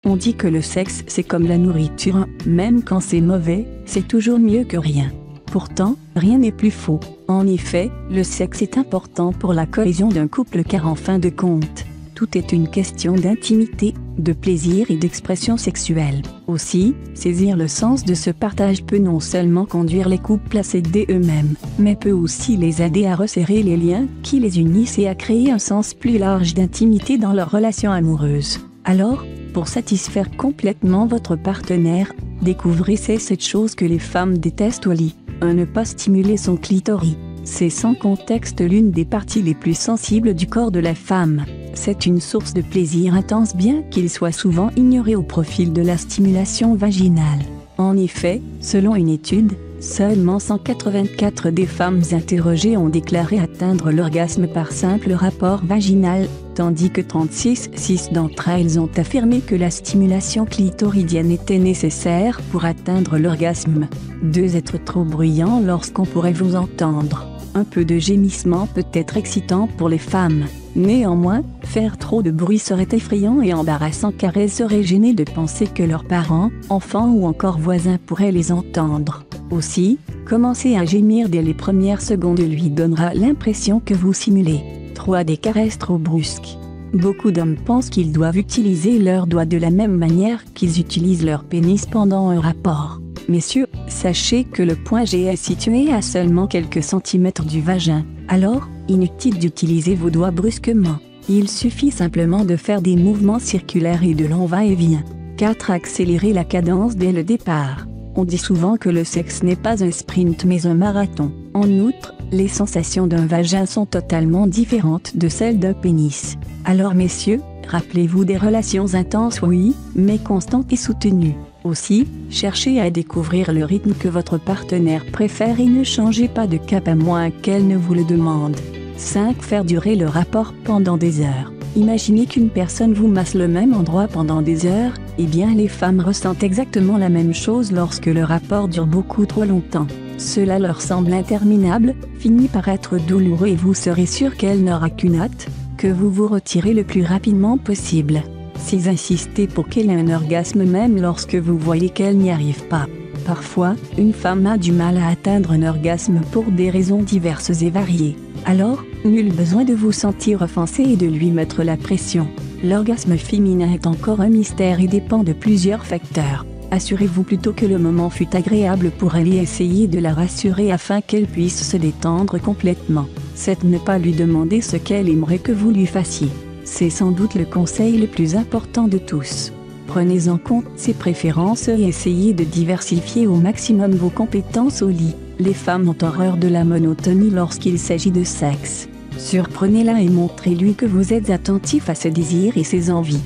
On dit que le sexe c'est comme la nourriture, même quand c'est mauvais, c'est toujours mieux que rien. Pourtant, rien n'est plus faux. En effet, le sexe est important pour la cohésion d'un couple car en fin de compte, tout est une question d'intimité, de plaisir et d'expression sexuelle. Aussi, saisir le sens de ce partage peut non seulement conduire les couples à s'aider eux-mêmes, mais peut aussi les aider à resserrer les liens qui les unissent et à créer un sens plus large d'intimité dans leur relation amoureuse. Alors, pour satisfaire complètement votre partenaire, découvrez cette chose que les femmes détestent au lit, ne pas stimuler son clitoris. C'est sans contexte l'une des parties les plus sensibles du corps de la femme. C'est une source de plaisir intense bien qu'il soit souvent ignoré au profit de la stimulation vaginale. En effet, selon une étude, seulement 184 des femmes interrogées ont déclaré atteindre l'orgasme par simple rapport vaginal, tandis que 36,6 d'entre elles ont affirmé que la stimulation clitoridienne était nécessaire pour atteindre l'orgasme. 2. Être trop bruyant lorsqu'on pourrait vous entendre. Un peu de gémissement peut être excitant pour les femmes. Néanmoins, faire trop de bruit serait effrayant et embarrassant car elles seraient gênées de penser que leurs parents, enfants ou encore voisins pourraient les entendre. Aussi, commencer à gémir dès les premières secondes lui donnera l'impression que vous simulez. 3. Des caresses trop brusques. Beaucoup d'hommes pensent qu'ils doivent utiliser leurs doigts de la même manière qu'ils utilisent leur pénis pendant un rapport. Messieurs, sachez que le point G est situé à seulement quelques centimètres du vagin. Alors, inutile d'utiliser vos doigts brusquement. Il suffit simplement de faire des mouvements circulaires et de longs va-et-vient. 4. Accélérer la cadence dès le départ. On dit souvent que le sexe n'est pas un sprint mais un marathon. En outre, les sensations d'un vagin sont totalement différentes de celles d'un pénis. Alors messieurs, rappelez-vous des relations intenses oui, mais constantes et soutenues. Aussi, cherchez à découvrir le rythme que votre partenaire préfère et ne changez pas de cap à moins qu'elle ne vous le demande. 5. Faire durer le rapport pendant des heures. Imaginez qu'une personne vous masse le même endroit pendant des heures, eh bien les femmes ressentent exactement la même chose lorsque le rapport dure beaucoup trop longtemps. Cela leur semble interminable, finit par être douloureux et vous serez sûr qu'elle n'aura qu'une hâte, que vous vous retirez le plus rapidement possible. 6. Insistez pour qu'elle ait un orgasme même lorsque vous voyez qu'elle n'y arrive pas. Parfois, une femme a du mal à atteindre un orgasme pour des raisons diverses et variées. Alors, nul besoin de vous sentir offensé et de lui mettre la pression. L'orgasme féminin est encore un mystère et dépend de plusieurs facteurs. Assurez-vous plutôt que le moment fut agréable pour elle et essayez de la rassurer afin qu'elle puisse se détendre complètement. 7. Ne pas lui demander ce qu'elle aimerait que vous lui fassiez. C'est sans doute le conseil le plus important de tous. Prenez en compte ses préférences et essayez de diversifier au maximum vos compétences au lit. Les femmes ont horreur de la monotonie lorsqu'il s'agit de sexe. Surprenez-la et montrez-lui que vous êtes attentif à ses désirs et ses envies.